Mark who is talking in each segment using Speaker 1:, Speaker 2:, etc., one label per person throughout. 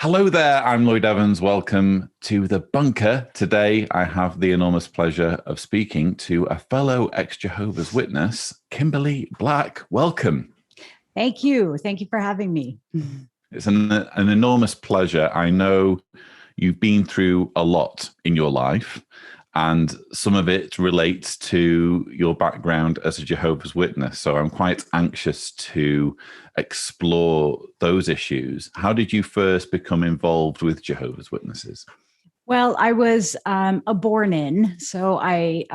Speaker 1: Hello there, I'm Lloyd Evans. Welcome to The Bunker. Today, I have the enormous pleasure of speaking to a fellow ex-Jehovah's Witness, Kimberley Black. Welcome.
Speaker 2: Thank you. Thank you for having me.
Speaker 1: It's an enormous pleasure. I know you've been through a lot in your life, and some of it relates to your background as a Jehovah's Witness. So I'm quite anxious to explore those issues. How did you first become involved with Jehovah's Witnesses?
Speaker 2: Well, I was a born-in, so I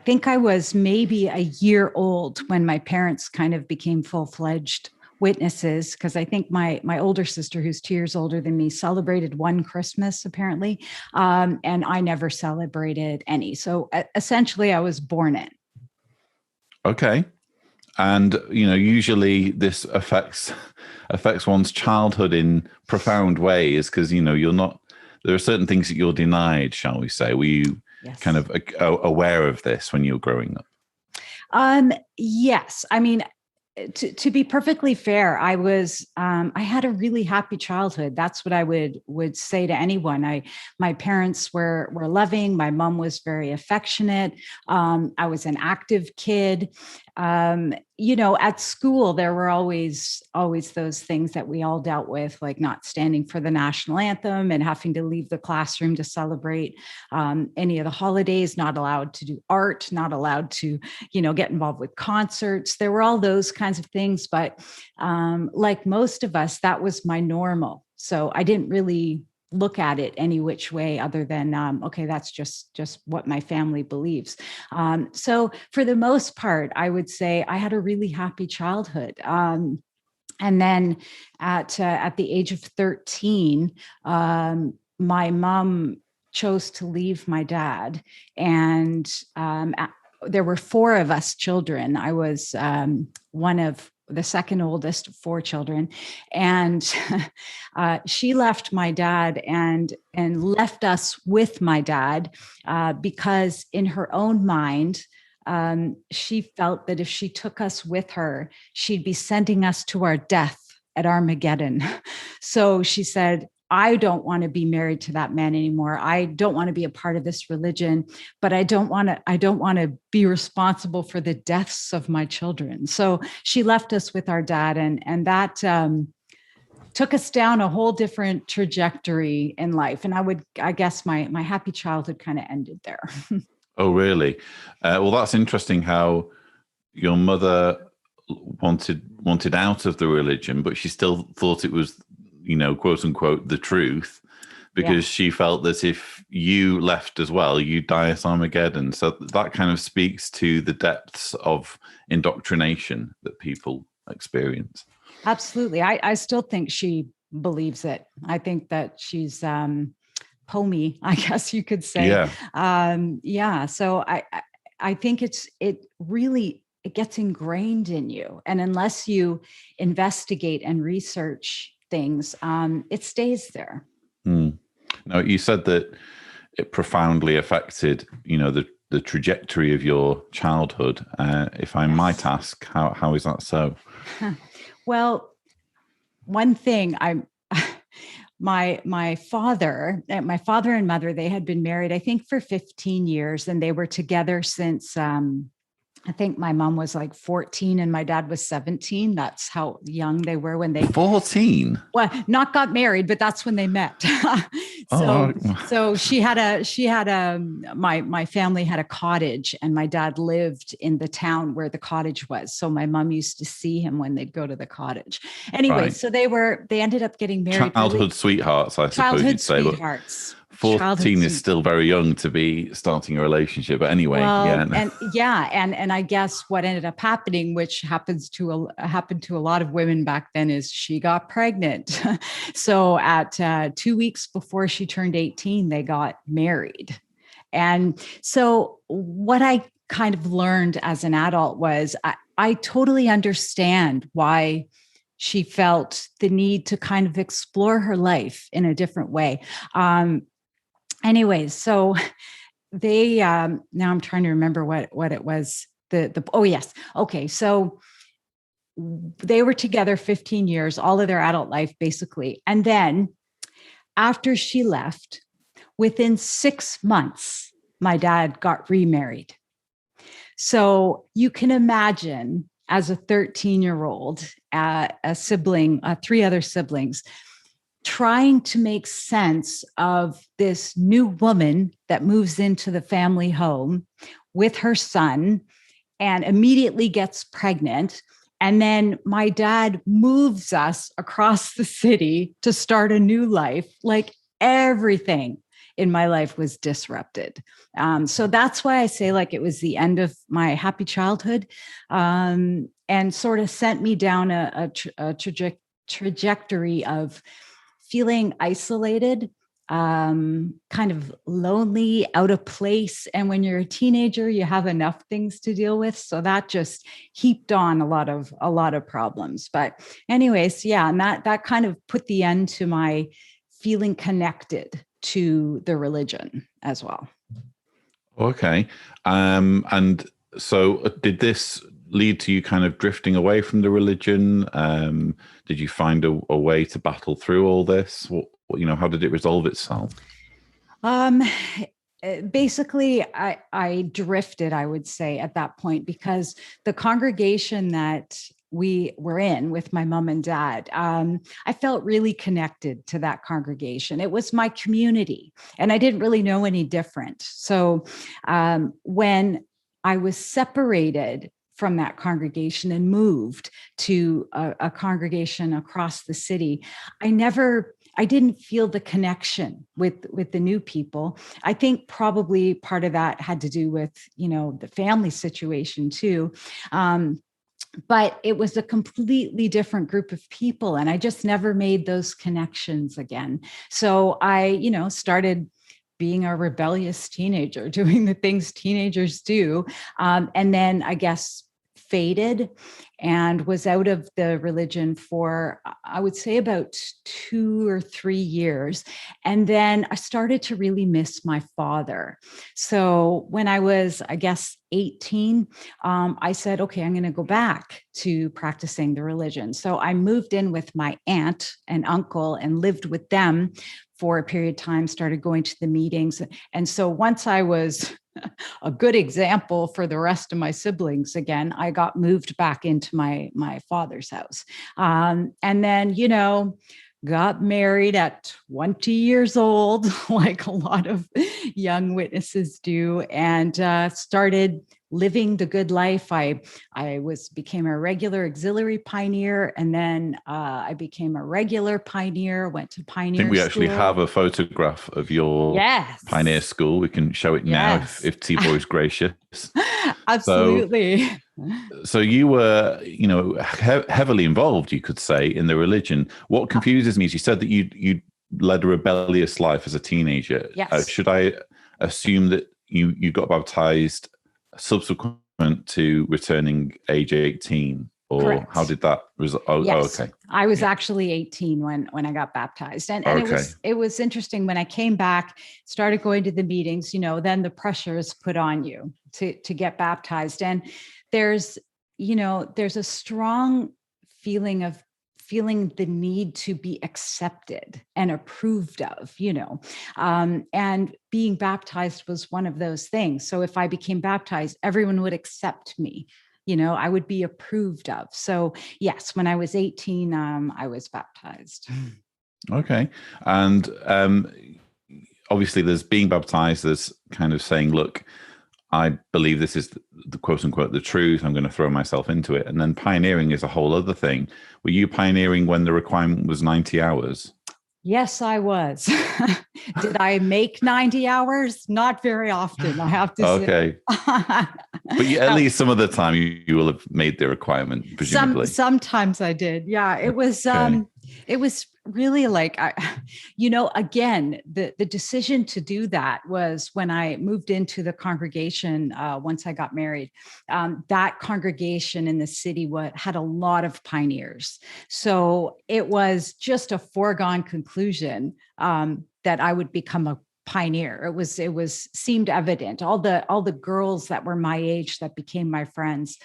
Speaker 2: think I was maybe a year old when my parents kind of became full-fledged witnesses, because I think my older sister, who's 2 years older than me, celebrated one Christmas apparently, and I never celebrated any. So essentially, I was born in.
Speaker 1: Okay. And, usually this affects one's childhood in profound ways because, there are certain things that you're denied, shall we say. Were you kind of aware of this when you were growing up?
Speaker 2: Yes. I mean, to be perfectly fair, I had a really happy childhood. That's what I would say to anyone. My parents were loving. My mom was very affectionate. I was an active kid. At school, there were always those things that we all dealt with, like not standing for the national anthem and having to leave the classroom to celebrate any of the holidays, not allowed to do art, not allowed to, get involved with concerts. There were all those kinds of things. But like most of us, that was my normal. So I didn't really look at it any which way other than, okay, that's just what my family believes. So for the most part, I would say I had a really happy childhood. And then at the age of 13, my mom chose to leave my dad. And there were four of us children. I was one of the second oldest of four children. And she left my dad and left us with my dad because in her own mind, she felt that if she took us with her, she'd be sending us to our death at Armageddon. So she said, I don't want to be married to that man anymore. I don't want to be a part of this religion, but I don't want to be responsible for the deaths of my children. So she left us with our dad, and that took us down a whole different trajectory in life. And I guess my happy childhood kind of ended there.
Speaker 1: Oh, really? Well, that's interesting how your mother wanted out of the religion, but she still thought it was, quote unquote, the truth, because she felt that if you left as well, you'd die at Armageddon. So that kind of speaks to the depths of indoctrination that people experience.
Speaker 2: Absolutely. I still think she believes it. I think that she's homey, I guess you could say. So I think it really gets ingrained in you. And unless you investigate and research things, it stays there.
Speaker 1: Now, you said that it profoundly affected, the trajectory of your childhood. If I might ask, how is that so?
Speaker 2: Well, one thing my father and mother, they had been married, I think, for 15 years, and they were together since I think my mom was like 14 and my dad was 17. That's how young they were when they
Speaker 1: 14.
Speaker 2: Well, not got married, but that's when they met. So my family had a cottage, and my dad lived in the town where the cottage was. So my mom used to see him when they'd go to the cottage. Anyway, right. So they ended up getting married.
Speaker 1: Childhood sweethearts, I suppose you'd say.
Speaker 2: Sweethearts.
Speaker 1: 14 is still very young to be starting a relationship, but anyway,
Speaker 2: and I guess what ended up happening, which happened to a lot of women back then, is she got pregnant. So at 2 weeks before she turned 18, they got married. And so what I kind of learned as an adult was I totally understand why she felt the need to kind of explore her life in a different way. Anyways, so they, now I'm trying to remember what it was. Oh yes. Okay. So they were together 15 years, all of their adult life, basically. And then after she left, within 6 months, my dad got remarried. So you can imagine, as a 13-year-old, a sibling, 3 other siblings, trying to make sense of this new woman that moves into the family home with her son and immediately gets pregnant. And then my dad moves us across the city to start a new life. Like, everything in my life was disrupted. So that's why I say, like, it was the end of my happy childhood, and sort of sent me down a trajectory of feeling isolated, kind of lonely, out of place. And when you're a teenager, you have enough things to deal with. So that just heaped on a lot of problems. But anyways, yeah, and that kind of put the end to my feeling connected to the religion as well.
Speaker 1: Okay. And so did this lead to you kind of drifting away from the religion? Did you find a way to battle through all this? How did it resolve itself?
Speaker 2: Basically, I drifted, I would say, at that point, because the congregation that we were in with my mom and dad, I felt really connected to that congregation. It was my community, and I didn't really know any different. So when I was separated from that congregation and moved to a congregation across the city, I didn't feel the connection with the new people. I think probably part of that had to do with, the family situation too. But it was a completely different group of people, and I just never made those connections again. So I, started being a rebellious teenager, doing the things teenagers do. And then I guess faded and was out of the religion for, I would say, about 2 or 3 years. And then I started to really miss my father. So when I was, I guess, 18, I said, okay, I'm going to go back to practicing the religion. So I moved in with my aunt and uncle and lived with them for a period of time, started going to the meetings. And so once I was a good example for the rest of my siblings again, I got moved back into my father's house. And then, got married at 20 years old, like a lot of young witnesses do, and started living the good life. I became a regular auxiliary pioneer, and then I became a regular pioneer, went to pioneer
Speaker 1: I think we
Speaker 2: school.
Speaker 1: actually have a photograph of your pioneer school. We can show it now if Tibor is gracious.
Speaker 2: Absolutely.
Speaker 1: So you were, heavily involved, you could say, in the religion. What confuses me is you said that you led a rebellious life as a teenager.
Speaker 2: Yes.
Speaker 1: Should I assume that you got baptized subsequent to returning age 18? Or
Speaker 2: correct.
Speaker 1: How did that result?
Speaker 2: Yes.
Speaker 1: Okay.
Speaker 2: I was actually 18 when I got baptized. And it was interesting when I came back, started going to the meetings, then the pressure is put on you to get baptized. And there's a strong feeling of feeling the need to be accepted and approved of, and being baptized was one of those things. So if I became baptized, everyone would accept me. I would be approved of. So yes, when I was 18, I was baptized.
Speaker 1: Okay. And obviously there's being baptized, there's kind of saying, look, I believe this is the quote unquote the truth. I'm going to throw myself into it. And then pioneering is a whole other thing. Were you pioneering when the requirement was 90 hours?
Speaker 2: Yes, I was. Did I make 90 hours? Not very often, I have to say.
Speaker 1: Okay. But at least some of the time you will have made the requirement, presumably.
Speaker 2: Sometimes I did. Yeah, it was it was really like, again, the decision to do that was when I moved into the congregation once I got married. That congregation in the city had a lot of pioneers. So it was just a foregone conclusion that I would become a pioneer. It was seemed evident. All the girls that were my age that became my friends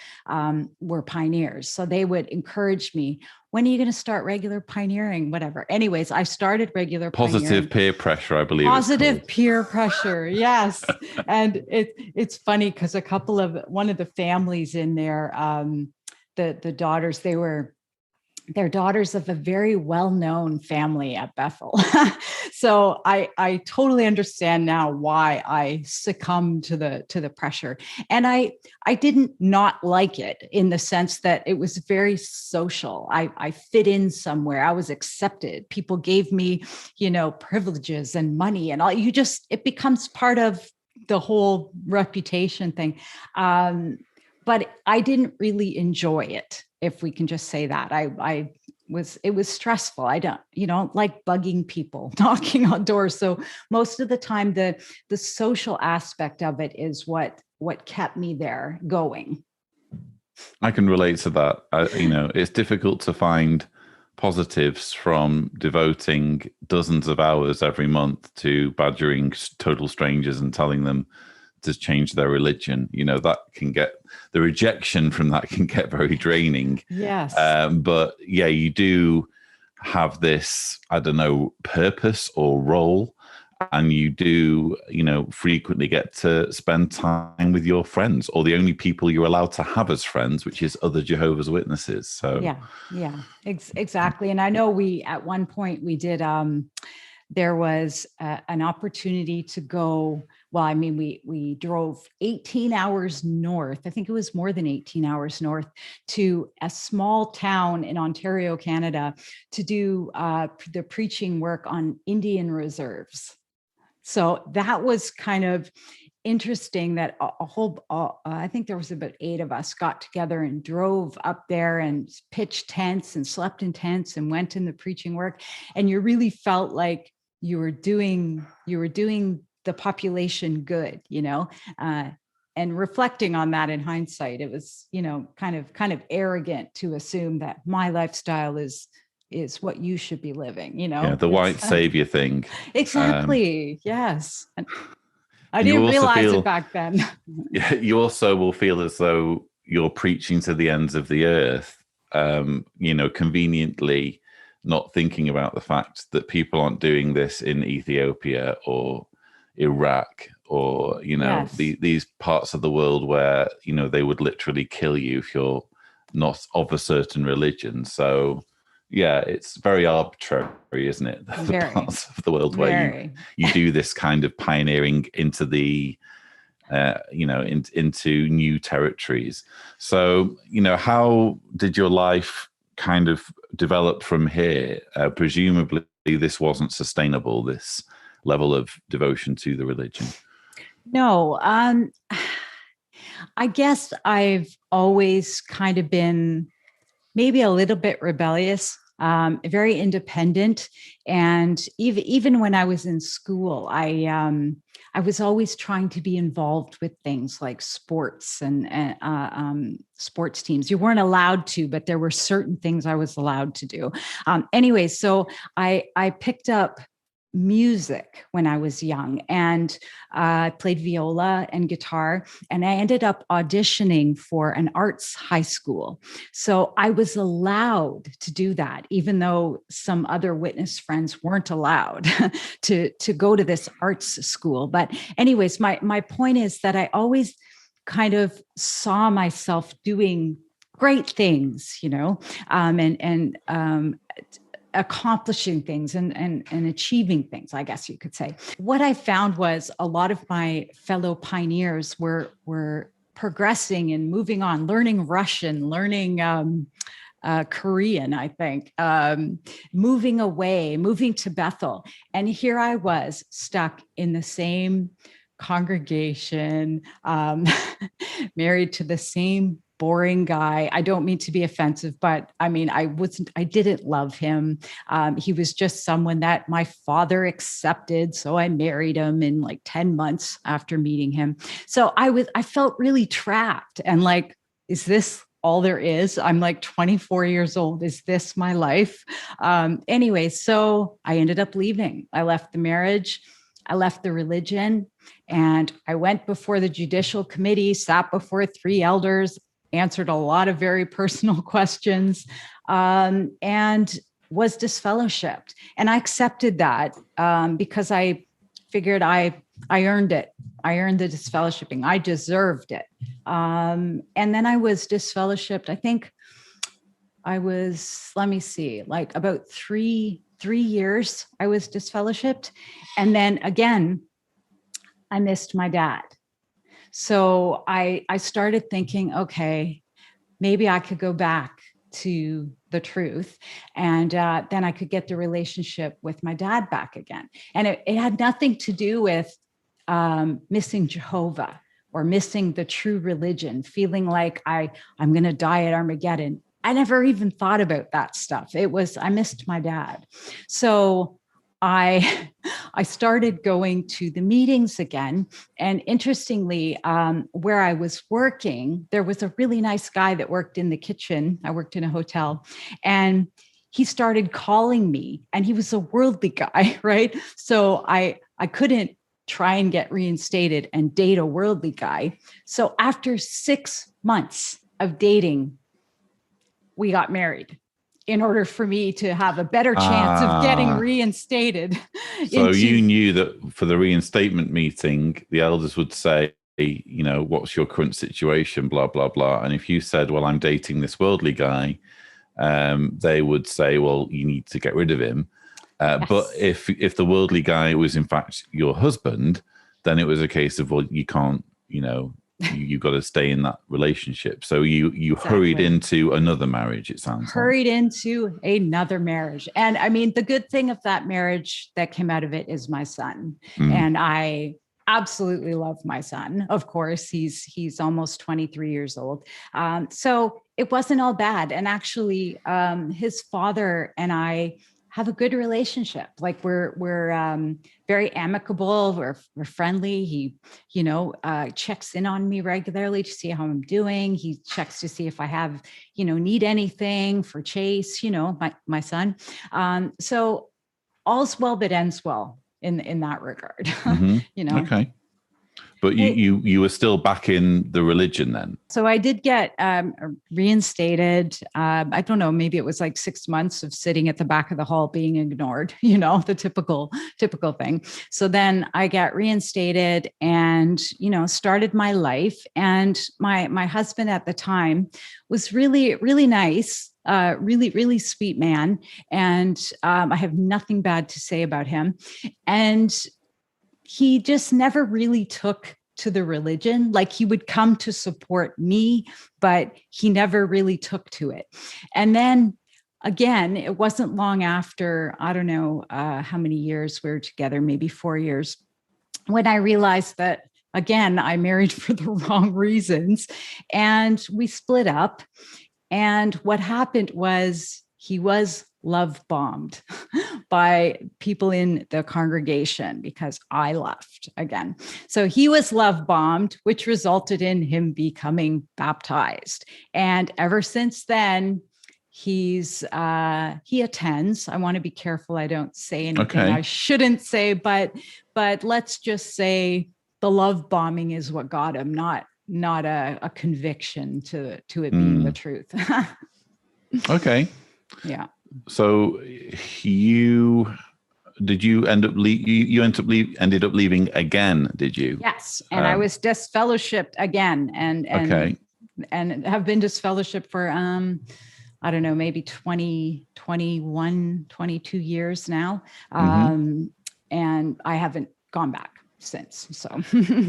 Speaker 2: were pioneers. So they would encourage me, when are you going to start regular pioneering? Whatever. Anyways, I started regular
Speaker 1: Positive
Speaker 2: pioneering.
Speaker 1: peer pressure, I believe.
Speaker 2: Positive peer pressure. Yes. And it's funny because one of the families in there, the daughters, they're daughters of a very well-known family at Bethel. So I totally understand now why I succumbed to the pressure. And I didn't not like it, in the sense that it was very social. I fit in somewhere. I was accepted. People gave me, privileges and money and all. It becomes part of the whole reputation thing. But I didn't really enjoy it, if we can just say that. It was stressful. I don't like bugging people, knocking on doors. So most of the time, the social aspect of it is what kept me there going.
Speaker 1: I can relate to that. It's difficult to find positives from devoting dozens of hours every month to badgering total strangers and telling them to change their religion. That can get, the rejection from that can get very draining.
Speaker 2: Yes.
Speaker 1: But yeah, you do have this, I don't know, purpose or role, and you do, frequently get to spend time with your friends, or the only people you're allowed to have as friends, which is other Jehovah's Witnesses. So
Speaker 2: yeah, exactly. And I know at one point we did, there was an opportunity to go. Well, I mean, we drove 18 hours north. I think it was more than 18 hours north, to a small town in Ontario, Canada, to do the preaching work on Indian reserves. So that was kind of interesting, that I think there was about 8 of us got together and drove up there and pitched tents and slept in tents and went in the preaching work. And you really felt like you were doing the population good, and reflecting on that in hindsight, it was, kind of arrogant to assume that my lifestyle is what you should be living,
Speaker 1: Yeah, the white savior thing.
Speaker 2: Exactly. Yes. And I didn't realize it back then.
Speaker 1: You also will feel as though you're preaching to the ends of the earth, conveniently not thinking about the fact that people aren't doing this in Ethiopia or Iraq or,
Speaker 2: Yes.
Speaker 1: these parts of the world where, they would literally kill you if you're not of a certain religion. So, yeah, it's very arbitrary, isn't it? The parts of the world where you do this kind of pioneering into the, into new territories. So, how did your life kind of develop from here? Presumably this wasn't sustainable, this level of devotion to the religion.
Speaker 2: No, I guess I've always kind of been maybe a little bit rebellious, very independent. And even when I was in school, I was always trying to be involved with things like sports and sports teams. You weren't allowed to, but there were certain things I was allowed to do. Anyway, so I picked up music when I was young, and played viola and guitar, and I ended up auditioning for an arts high school. So I was allowed to do that, even though some other witness friends weren't allowed to go to this arts school. But anyways, my point is that I always kind of saw myself doing great things, and accomplishing things and achieving things, I guess you could say. What I found was a lot of my fellow pioneers were progressing and moving on, learning Russian, learning Korean, I think, moving to Bethel. And here I was stuck in the same congregation, married to the same boring guy. I don't mean to be offensive, but I mean, I didn't love him. He was just someone that my father accepted. So I married him in like 10 months after meeting him. So I felt really trapped and like, is this all there is? I'm like 24 years old. Is this my life? Anyway, so I ended up leaving. I left the marriage. I left the religion and I went before the judicial committee, sat before 3 elders, answered a lot of very personal questions, and was disfellowshipped. And I accepted that because I figured I earned it. I earned the disfellowshipping. I deserved it. And then I was disfellowshipped. I think I was, let me see, like about three years I was disfellowshipped. And then again, I missed my dad. So I started thinking, okay, maybe I could go back to the truth, and then I could get the relationship with my dad back again. And it had nothing to do with missing Jehovah or missing the true religion, feeling like I'm going to die at Armageddon. I never even thought about that stuff. It was, I missed my dad. So I started going to the meetings again. And interestingly, where I was working, there was a really nice guy that worked in the kitchen. I worked in a hotel, and he started calling me, and he was a worldly guy, right? So I couldn't try and get reinstated and date a worldly guy. So after 6 months of dating, we got married in order for me to have a better chance of getting reinstated.
Speaker 1: So you knew that for the reinstatement meeting, the elders would say, you know, what's your current situation, blah, blah, blah. And if you said, well, I'm dating this worldly guy, they would say, well, you need to get rid of him. Yes. But if the worldly guy was in fact your husband, then it was a case of, well, you can't, you know, you've got to stay in that relationship. So you exactly. Hurried into another marriage, it sounds
Speaker 2: hurried like. Into another marriage. And I mean, the good thing of that marriage that came out of it is my son. And I absolutely love my son. Of course, he's almost 23 years old. So it wasn't all bad. And actually, his father and I have a good relationship. Like we're very amicable. We're friendly. He, you know, checks in on me regularly to see how I'm doing. He checks to see if I have, you know, need anything for Chase, you know, my son. So all's well that ends well in that regard. You know.
Speaker 1: Okay. But you were still back in the religion then? So
Speaker 2: I did get reinstated. I don't know, maybe it was like 6 months of sitting at the back of the hall being ignored, you know, the typical thing. So then I got reinstated and, you know, started my life. And my husband at the time was really, really nice. Really, really sweet man. And I have nothing bad to say about him. And he just never really took to the religion. Like he would come to support me, but he never really took to it. And then again, it wasn't long after, I don't know how many years we were together, maybe 4 years, when I realized that, again, I married for the wrong reasons and we split up. And what happened was he was love bombed by people in the congregation because I left again. So he was love bombed, which resulted in him becoming baptized. And ever since then, he attends. I want to be careful I don't say anything I shouldn't say, but let's just say the love bombing is what got him, not a conviction to it being the truth.
Speaker 1: Okay.
Speaker 2: Yeah.
Speaker 1: So you ended up leaving again, did you?
Speaker 2: Yes. And I was disfellowshipped again and have been disfellowshipped for I don't know, maybe 20, 21, 22 years now. And I haven't gone back since.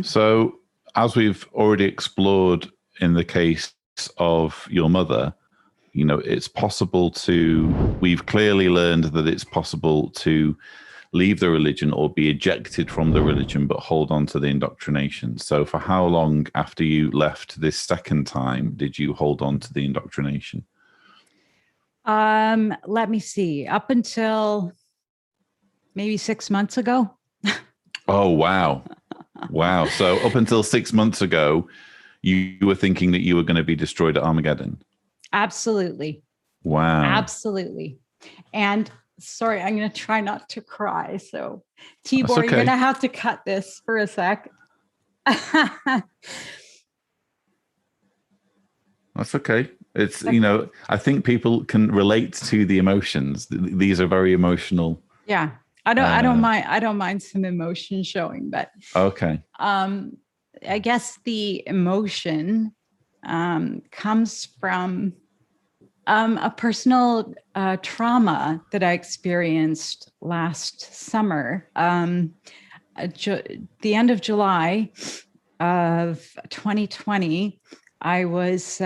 Speaker 1: So as we've already explored in the case of your mother, you know, we've clearly learned that it's possible to leave the religion or be ejected from the religion, but hold on to the indoctrination. So for how long after you left this second time did you hold on to the indoctrination?
Speaker 2: Let me see, up until maybe 6 months ago.
Speaker 1: Oh, wow. Wow. So up until 6 months ago, you were thinking that you were going to be destroyed at Armageddon.
Speaker 2: Absolutely.
Speaker 1: Wow.
Speaker 2: Absolutely. And Sorry, I'm going to try not to cry. So,
Speaker 1: That's
Speaker 2: Tibor, you're
Speaker 1: okay.
Speaker 2: going to have to cut this for a sec.
Speaker 1: That's okay. It's, you know, I think people can relate to the emotions. These are very emotional.
Speaker 2: Yeah. I don't mind some emotion showing, but
Speaker 1: Okay.
Speaker 2: I guess the emotion comes from a personal trauma that I experienced last summer. The end of July of 2020, I was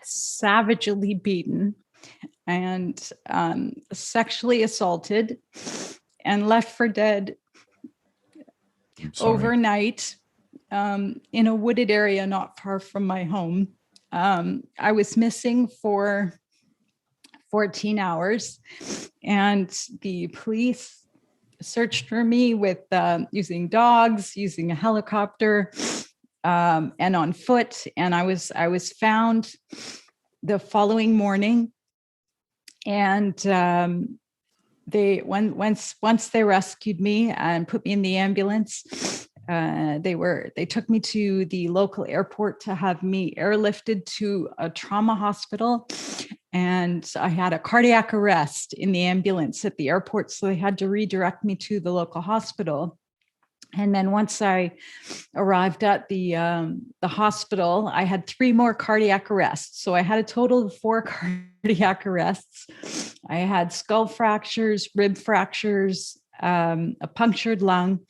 Speaker 2: savagely beaten and sexually assaulted and left for dead overnight in a wooded area not far from my home. I was missing for 14 hours, and the police searched for me with using dogs, using a helicopter, and on foot. And I was found the following morning, and once they rescued me and put me in the ambulance, they took me to the local airport to have me airlifted to a trauma hospital. And I had a cardiac arrest in the ambulance at the airport, so they had to redirect me to the local hospital. And then once I arrived at the hospital, I had 3 more cardiac arrests. So I had a total of 4 cardiac arrests. I had skull fractures, rib fractures, a punctured lung,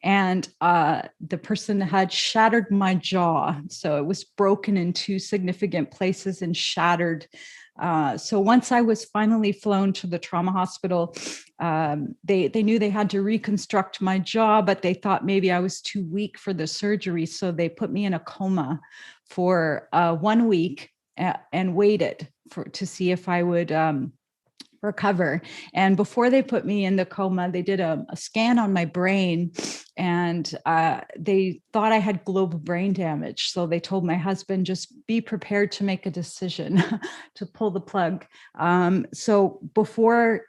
Speaker 2: and the person had shattered my jaw. So it was broken in 2 significant places and shattered. So once I was finally flown to the trauma hospital, they knew they had to reconstruct my jaw, but they thought maybe I was too weak for the surgery. So they put me in a coma for 1 week and waited to see if I would recover. And before they put me in the coma, they did a scan on my brain, and they thought I had global brain damage. So they told my husband, just be prepared to make a decision to pull the plug. So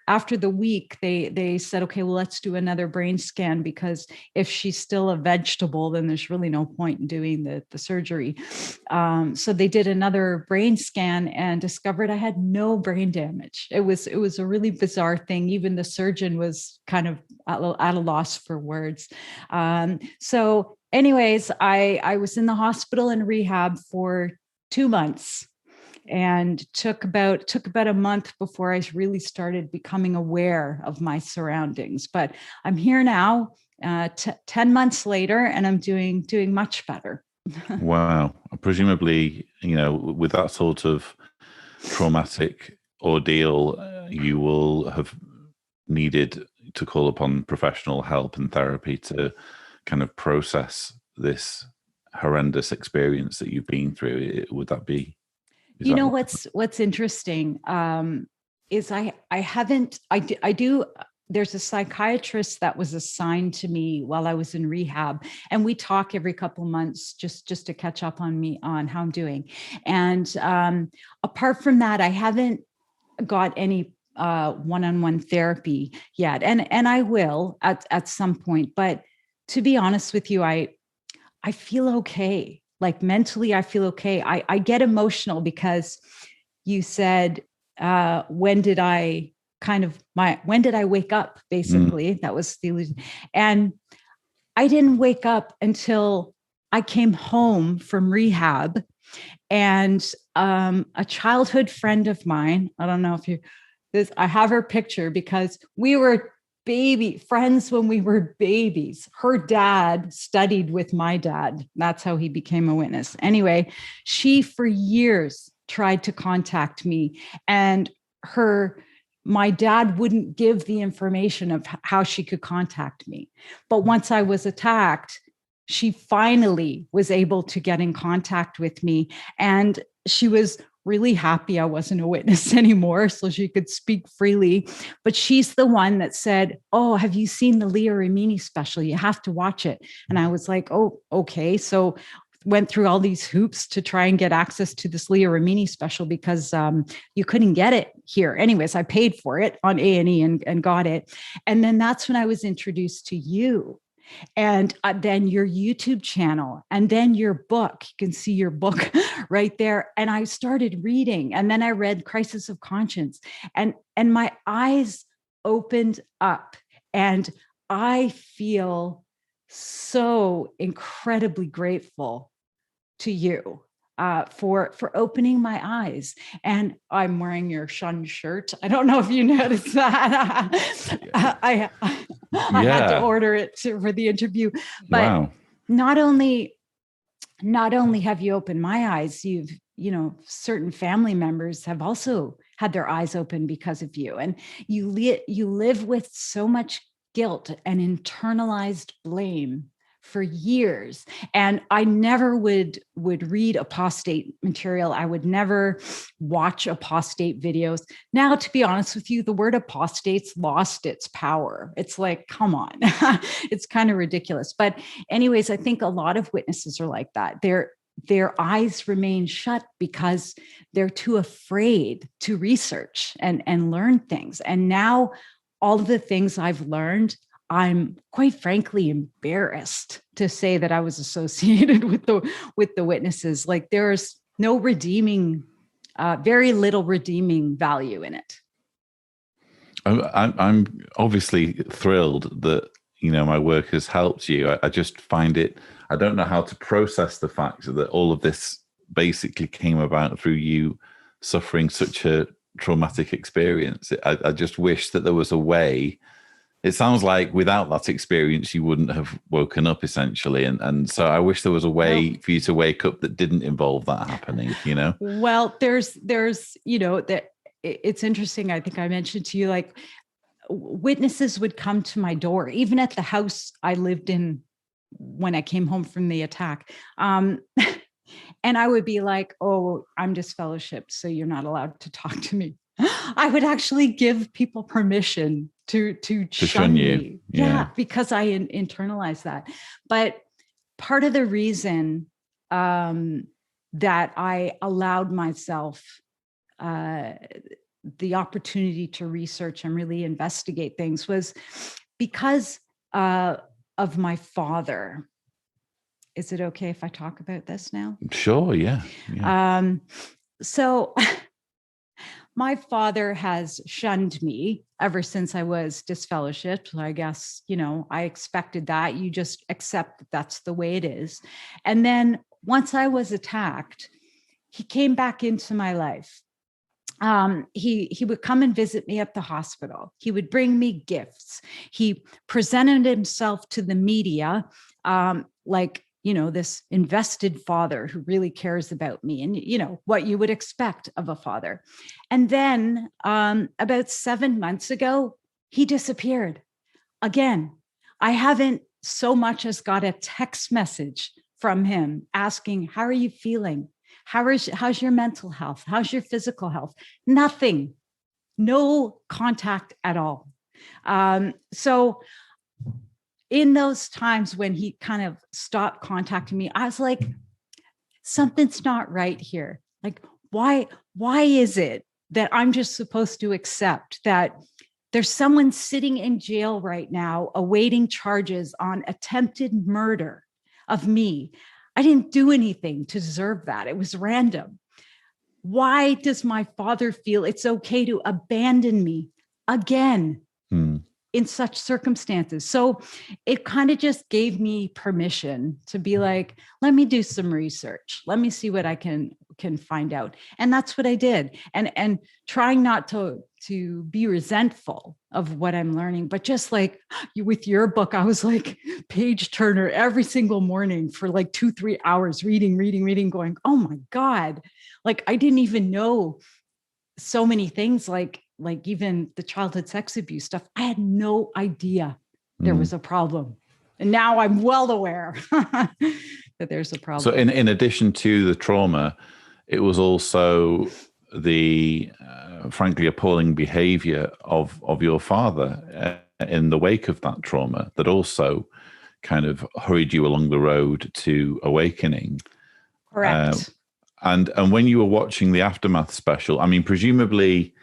Speaker 2: after the week, they said, okay, well, let's do another brain scan, because if she's still a vegetable, then there's really no point in doing the surgery. So they did another brain scan and discovered I had no brain damage. It was a really bizarre thing. Even the surgeon was kind of at a loss for words. So anyways, I was in the hospital and rehab for 2 months, and took about a month before I really started becoming aware of my surroundings. But I'm here now, 10 months later, and I'm doing much better.
Speaker 1: Wow. Presumably, you know, with that sort of traumatic ordeal, you will have needed to call upon professional help and therapy to kind of process this horrendous experience that you've been through. Would that be?
Speaker 2: You know, what's interesting is I do. There's a psychiatrist that was assigned to me while I was in rehab, and we talk every couple of months just to catch up on how I'm doing. And apart from that, I haven't got any one-on-one therapy yet, and I will at some point. But to be honest with you, I feel okay. Like mentally, I feel okay. I get emotional because you said, when did I wake up? Basically, that was the illusion. And I didn't wake up until I came home from rehab, and a childhood friend of mine, I don't know if I have her picture because we were baby friends when we were babies. Her dad studied with my dad. That's how he became a witness. Anyway, she for years tried to contact me, and my dad wouldn't give the information of how she could contact me. But once I was attacked, she finally was able to get in contact with me, and she was really happy I wasn't a witness anymore, so she could speak freely. But she's the one that said, oh, have you seen the Leah Remini special? You have to watch it. And I was like, oh, okay. So went through all these hoops to try and get access to this Leah Remini special because you couldn't get it here. Anyways, I paid for it on A&E and got it. And then that's when I was introduced to you. And then your YouTube channel, and then your book. You can see your book right there. And I started reading, and then I read Crisis of Conscience, and my eyes opened up, and I feel so incredibly grateful to you for opening my eyes. And I'm wearing your Shun shirt. I don't know if you noticed that. I had to order it for the interview. But
Speaker 1: wow.
Speaker 2: Not only have you opened my eyes, certain family members have also had their eyes open because of you. And you live with so much guilt and internalized blame for years. And I never would read apostate material. I would never watch apostate videos. Now, to be honest with you, the word apostate's lost its power. It's like, come on. It's kind of ridiculous. But anyways, I think a lot of witnesses are like that. Their eyes remain shut because they're too afraid to research and learn things. And now all of the things I've learned, I'm quite frankly embarrassed to say that I was associated with the witnesses. Like, there's no redeeming, very little redeeming value in it.
Speaker 1: I'm obviously thrilled that my work has helped you. I just find it. I don't know how to process the fact that all of this basically came about through you suffering such a traumatic experience. I just wish that there was a way. It sounds like without that experience, you wouldn't have woken up, essentially. And so I wish there was a way for you to wake up that didn't involve that happening, Well,
Speaker 2: there's that it's interesting. I think I mentioned to you, like, witnesses would come to my door, even at the house I lived in when I came home from the attack. And I would be like, oh, I'm disfellowshipped, so you're not allowed to talk to me. I would actually give people permission to shun you. Yeah, because I internalized that. But part of the reason that I allowed myself the opportunity to research and really investigate things was because of my father. Is it okay if I talk about this now?
Speaker 1: Sure, yeah.
Speaker 2: So my father has shunned me ever since I was disfellowshipped. I guess, I expected that. You just accept that that's the way it is. And then once I was attacked, he came back into my life. He would come and visit me at the hospital. He would bring me gifts. He presented himself to the media like, this invested father who really cares about me, and what you would expect of a father. And then about 7 months ago, he disappeared again. I haven't so much as got a text message from him asking, how are you feeling? How's your mental health? How's your physical health? Nothing, no contact at all. So in those times when he kind of stopped contacting me, I was like, something's not right here. Like, why is it that I'm just supposed to accept that there's someone sitting in jail right now awaiting charges on attempted murder of me? I didn't do anything to deserve that. It was random. Why does my father feel it's okay to abandon me again in such circumstances? So it kind of just gave me permission to be like, let me do some research. Let me see what I can find out. And that's what I did. And trying not to be resentful of what I'm learning, but just like with your book, I was like page turner every single morning for like 2-3 hours, reading, going, oh my God. Like, I didn't even know so many things, like even the childhood sex abuse stuff. I had no idea there was a problem. And now I'm well aware that there's a problem.
Speaker 1: So in addition to the trauma, it was also the frankly appalling behavior of your father in the wake of that trauma that also kind of hurried you along the road to awakening.
Speaker 2: Correct.
Speaker 1: And when you were watching the Aftermath special, I mean, presumably,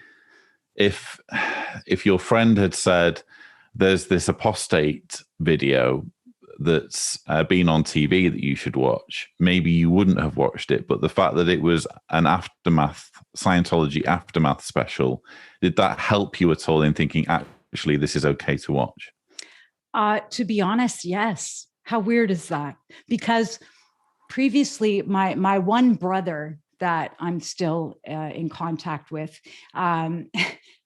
Speaker 1: if your friend had said, there's this apostate video that's been on TV that you should watch, maybe you wouldn't have watched it. But the fact that it was an Aftermath, Scientology Aftermath special, did that help you at all in thinking, actually, this is okay to watch?
Speaker 2: To be honest, yes. How weird is that? Because previously, my one brother that I'm still in contact with,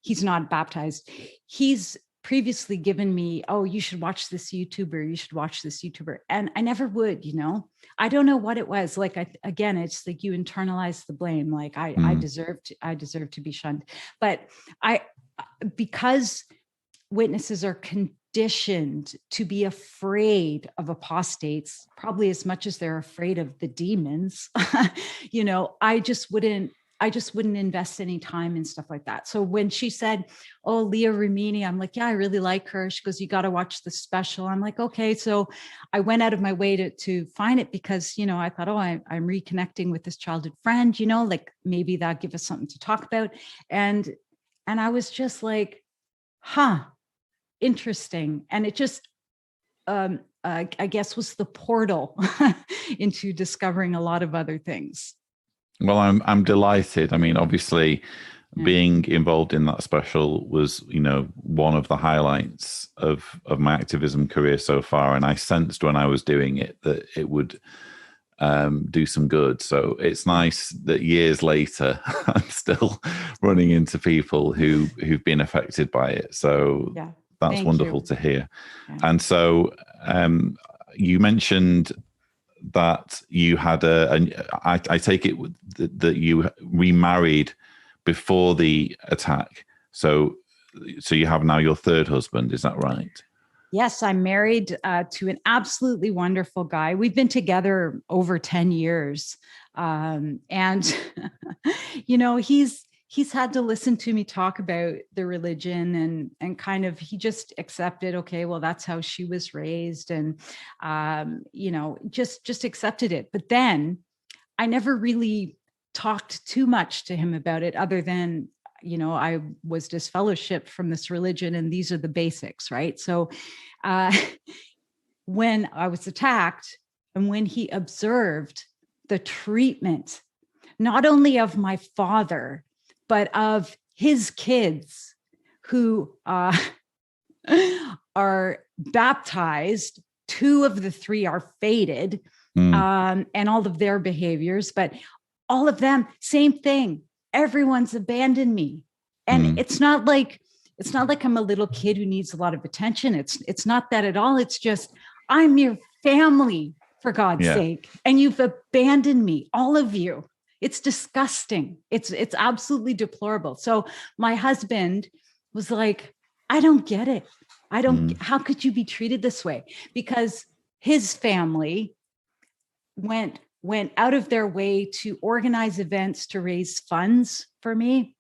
Speaker 2: he's not baptized. He's previously given me, oh, you should watch this YouTuber. You should watch this YouTuber. And I never would, I don't know what it was. Like, again, it's like you internalize the blame. Like I deserve to be shunned. But because witnesses are conditioned to be afraid of apostates, probably as much as they're afraid of the demons, I just wouldn't invest any time in stuff like that. So when she said, oh, Leah Remini, I'm like, yeah, I really like her. She goes, you got to watch the special. I'm like, okay. So I went out of my way to find it because, I thought, oh, I'm reconnecting with this childhood friend, like maybe that'll give us something to talk about. And I was just like, interesting. And it just, I guess, was the portal into discovering a lot of other things.
Speaker 1: Well, I'm delighted. I mean, obviously, being involved in that special was, one of the highlights of my activism career so far. And I sensed when I was doing it that it would do some good. So it's nice that years later, I'm still running into people who've been affected by it. So that's wonderful to hear. Yeah. And so you mentioned that you had I take it that you remarried before the attack. So you have now your third husband, is that right?
Speaker 2: Yes, I'm married to an absolutely wonderful guy. We've been together over 10 years. And, he's had to listen to me talk about the religion and kind of, he just accepted, okay, well, that's how she was raised. And, just accepted it. But then I never really talked too much to him about it other than, I was disfellowshipped from this religion and these are the basics, right? So when I was attacked and when he observed the treatment, not only of my father, but of his kids who are baptized, 2 of the 3 are faded, and all of their behaviors, but all of them, same thing. Everyone's abandoned me. And it's not like I'm a little kid who needs a lot of attention. It's not that at all. It's just, I'm your family, for God's sake. And you've abandoned me, all of you. It's disgusting. It's absolutely deplorable. So my husband was like, I don't get it. How could you be treated this way? Because his family went out of their way to organize events to raise funds for me,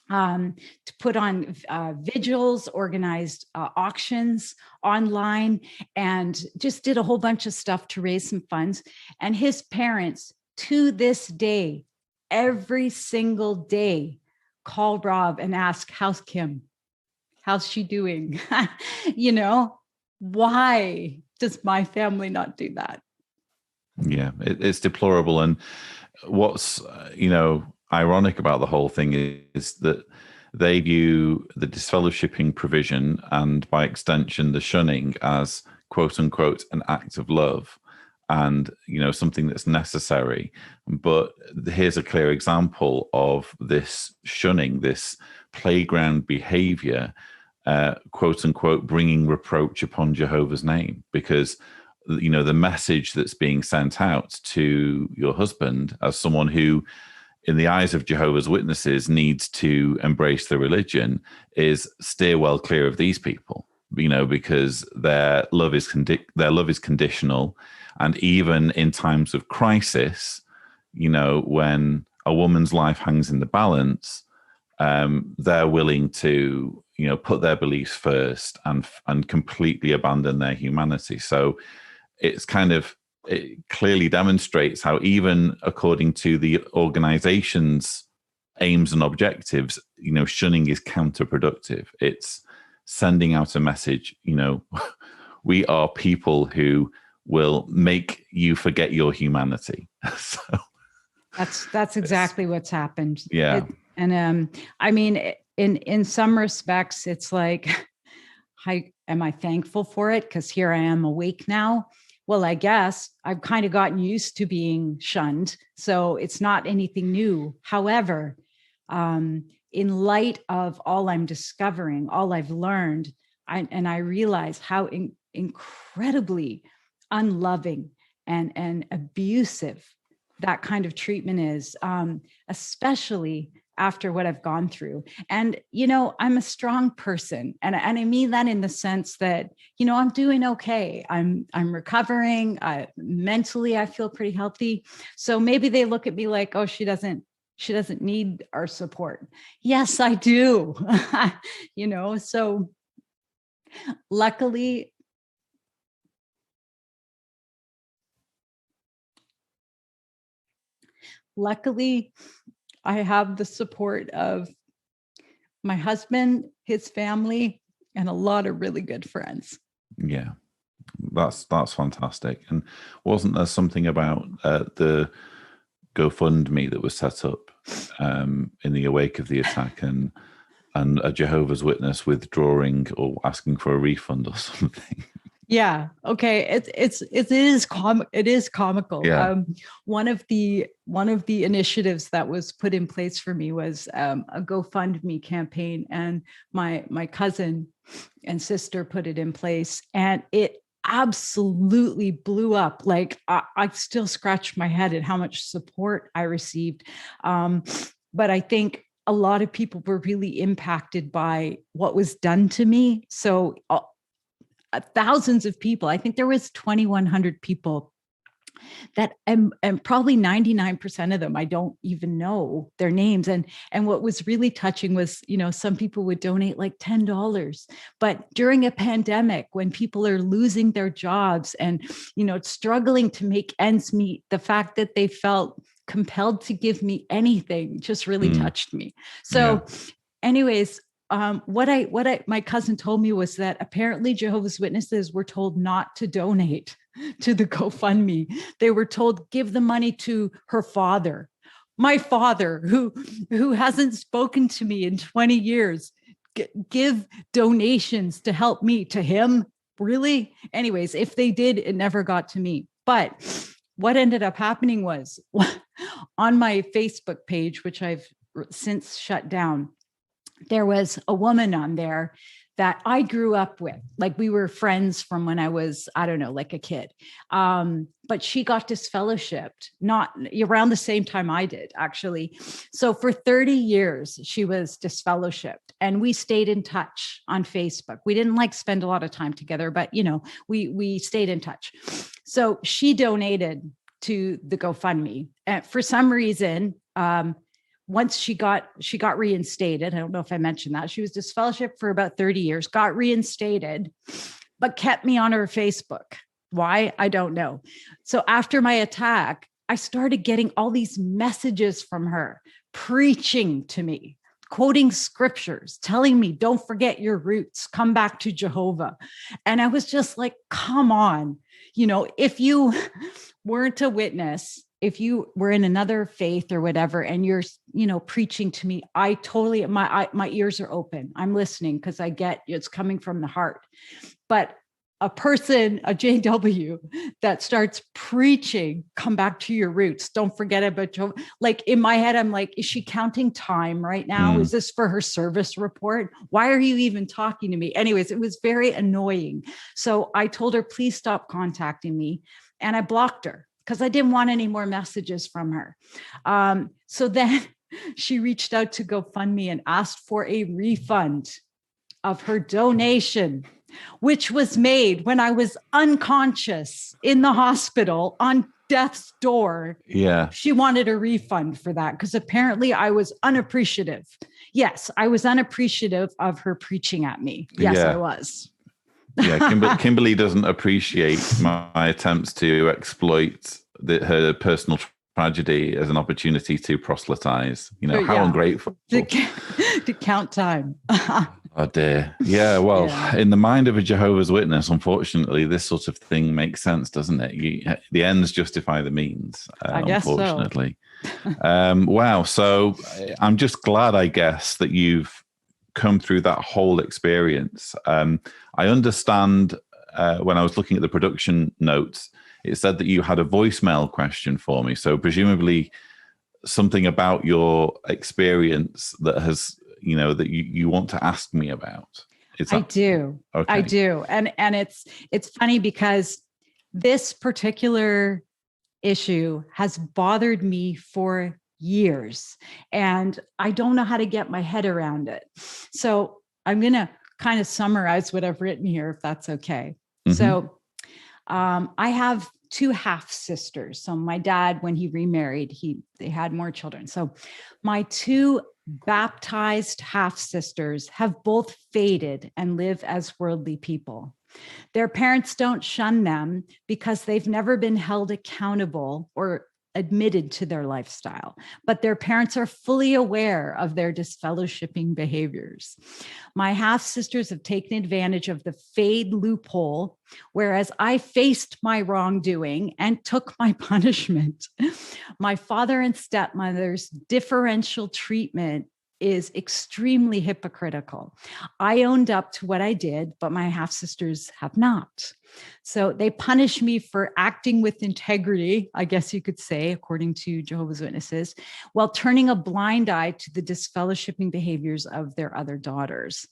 Speaker 2: to put on vigils, organized auctions online, and just did a whole bunch of stuff to raise some funds. And his parents, to this day, every single day, call Rob and ask, how's Kim? How's she doing? Why does my family not do that?
Speaker 1: Yeah, it's deplorable. And what's, ironic about the whole thing is that they view the disfellowshipping provision and by extension the shunning as quote unquote an act of love and, something that's necessary. But here's a clear example of this shunning, this playground behavior, quote unquote, bringing reproach upon Jehovah's name, because the message that's being sent out to your husband as someone who, in the eyes of Jehovah's Witnesses, needs to embrace the religion is steer well clear of these people, because their love is conditional. And even in times of crisis, when a woman's life hangs in the balance, they're willing to, put their beliefs first and completely abandon their humanity. So it's it clearly demonstrates how, even according to the organization's aims and objectives, shunning is counterproductive. It's sending out a message, we are people who will make you forget your humanity. So
Speaker 2: that's exactly what's happened.
Speaker 1: Yeah.
Speaker 2: I mean, in some respects, it's like, am I thankful for it? Because here I am awake now. Well, I guess I've kind of gotten used to being shunned, so it's not anything new. However, in light of all I'm discovering, all I've learned, I realize how incredibly unloving and abusive that kind of treatment is, especially after what I've gone through. And, I'm a strong person. And I mean that in the sense that, I'm doing okay. I'm recovering. Mentally, I feel pretty healthy. So maybe they look at me like, oh, she doesn't need our support. Yes, I do. So luckily, I have the support of my husband, his family, and a lot of really good friends.
Speaker 1: Yeah, that's fantastic. And wasn't there something about the GoFundMe that was set up in the wake of the attack, and a Jehovah's Witness withdrawing or asking for a refund or something?
Speaker 2: Yeah. Okay. It is comical.
Speaker 1: Yeah.
Speaker 2: One of the initiatives that was put in place for me was a GoFundMe campaign, and my cousin and sister put it in place, and it absolutely blew up. Like I still scratch my head at how much support I received. But I think a lot of people were really impacted by what was done to me. So thousands of people, I think there was 2,100 people that, and probably 99% of them, I don't even know their names. And what was really touching was, some people would donate like $10, but during a pandemic, when people are losing their jobs and, struggling to make ends meet, the fact that they felt compelled to give me anything just really touched me. So anyways, what my cousin told me was that apparently Jehovah's Witnesses were told not to donate to the GoFundMe. They were told, give the money to her father, my father, who hasn't spoken to me in 20 years. Give donations to help me to him. Really? Anyways, if they did, it never got to me. But what ended up happening was, on my Facebook page, which I've since shut down, there was a woman on there that I grew up with. Like, we were friends from when I was, I don't know, like a kid. But she got disfellowshipped, not around the same time I did, actually. So for 30 years, she was disfellowshipped, and we stayed in touch on Facebook. We didn't spend a lot of time together, but we stayed in touch. So she donated to the GoFundMe. And for some reason, once she got reinstated. I don't know if I mentioned that. She was disfellowshipped for about 30 years, got reinstated, but kept me on her Facebook. Why? I don't know. So after my attack, I started getting all these messages from her, preaching to me, quoting scriptures, telling me, don't forget your roots, come back to Jehovah. And I was just like, come on, if you weren't a witness, if you were in another faith or whatever, and you're, preaching to me, I totally, my ears are open. I'm listening because I get it's coming from the heart. But a person, a JW, that starts preaching, come back to your roots, don't forget about Jehovah. Like, in my head, I'm like, is she counting time right now? Is this for her service report? Why are you even talking to me? Anyways, it was very annoying. So I told her, please stop contacting me. And I blocked her, because I didn't want any more messages from her. So then she reached out to GoFundMe and asked for a refund of her donation, which was made when I was unconscious in the hospital on death's door.
Speaker 1: Yeah.
Speaker 2: She wanted a refund for that because apparently I was unappreciative. Yes, I was unappreciative of her preaching at me. Yes, I was.
Speaker 1: Yeah, Kimberly doesn't appreciate my attempts to exploit her personal tragedy as an opportunity to proselytize. How ungrateful.
Speaker 2: To count time.
Speaker 1: Oh dear. Yeah, well, in the mind of a Jehovah's Witness, unfortunately, this sort of thing makes sense, doesn't it? The ends justify the means,
Speaker 2: I guess
Speaker 1: unfortunately. Wow. So I'm just glad, I guess, that you've come through that whole experience. I understand when I was looking at the production notes, it said that you had a voicemail question for me. So presumably something about your experience that has, that you want to ask me about.
Speaker 2: I do. Okay. I do. And it's funny because this particular issue has bothered me for years and I don't know how to get my head around it. So I'm going to kind of summarize what I've written here, if that's okay. Mm-hmm. So I have two half sisters. So my dad, when he remarried, they had more children. So my two baptized half sisters have both faded and live as worldly people. Their parents don't shun them because they've never been held accountable or admitted to their lifestyle, but their parents are fully aware of their disfellowshipping behaviors. My half sisters have taken advantage of the fade loophole, whereas I faced my wrongdoing and took my punishment. My father and stepmother's differential treatment is extremely hypocritical. I owned up to what I did, but my half sisters have not. So they punish me for acting with integrity, I guess you could say, according to Jehovah's Witnesses, while turning a blind eye to the disfellowshipping behaviors of their other daughters.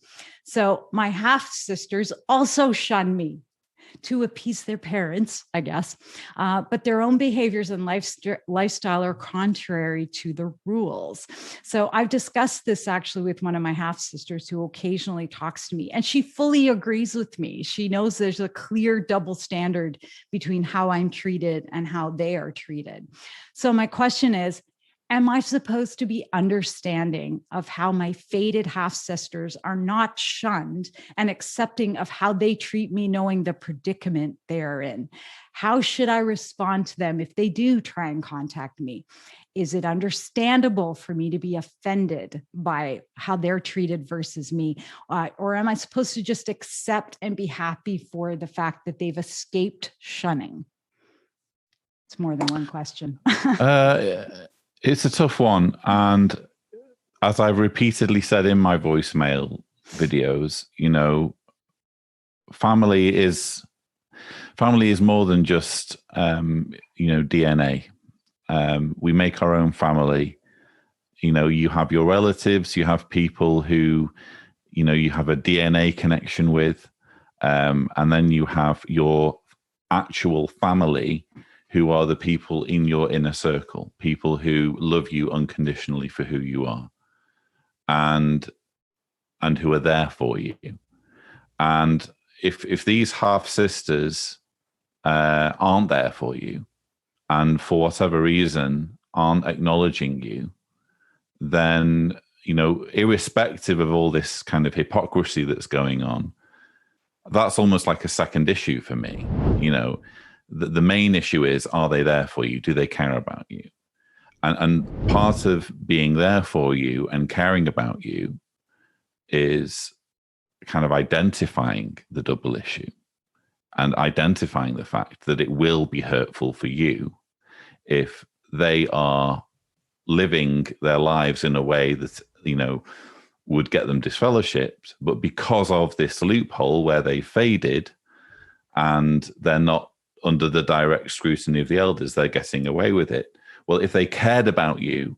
Speaker 2: So my half sisters also shun me to appease their parents, I guess, but their own behaviors and lifestyle are contrary to the rules. So I've discussed this actually with one of my half sisters who occasionally talks to me, and she fully agrees with me. She knows there's a clear double standard between how I'm treated and how they are treated. So my question is, am I supposed to be understanding of how my faded half sisters are not shunned and accepting of how they treat me, knowing the predicament they are in? How should I respond to them if they do try and contact me? Is it understandable for me to be offended by how they're treated versus me? Or am I supposed to just accept and be happy for the fact that they've escaped shunning? It's more than one question.
Speaker 1: It's a tough one. And as I've repeatedly said in my voicemail videos, family is more than just, DNA. We make our own family. You have your relatives, you have people who, you have a DNA connection with, and then you have your actual family, who are the people in your inner circle, people who love you unconditionally for who you are, and who are there for you. And if these half sisters aren't there for you, and for whatever reason aren't acknowledging you, then irrespective of all this kind of hypocrisy that's going on, that's almost like a second issue for me. The main issue is, are they there for you? Do they care about you? And part of being there for you and caring about you is kind of identifying the double issue and identifying the fact that it will be hurtful for you if they are living their lives in a way that, would get them disfellowshipped, but because of this loophole where they faded and they're not under the direct scrutiny of the elders, they're getting away with it. Well, if they cared about you,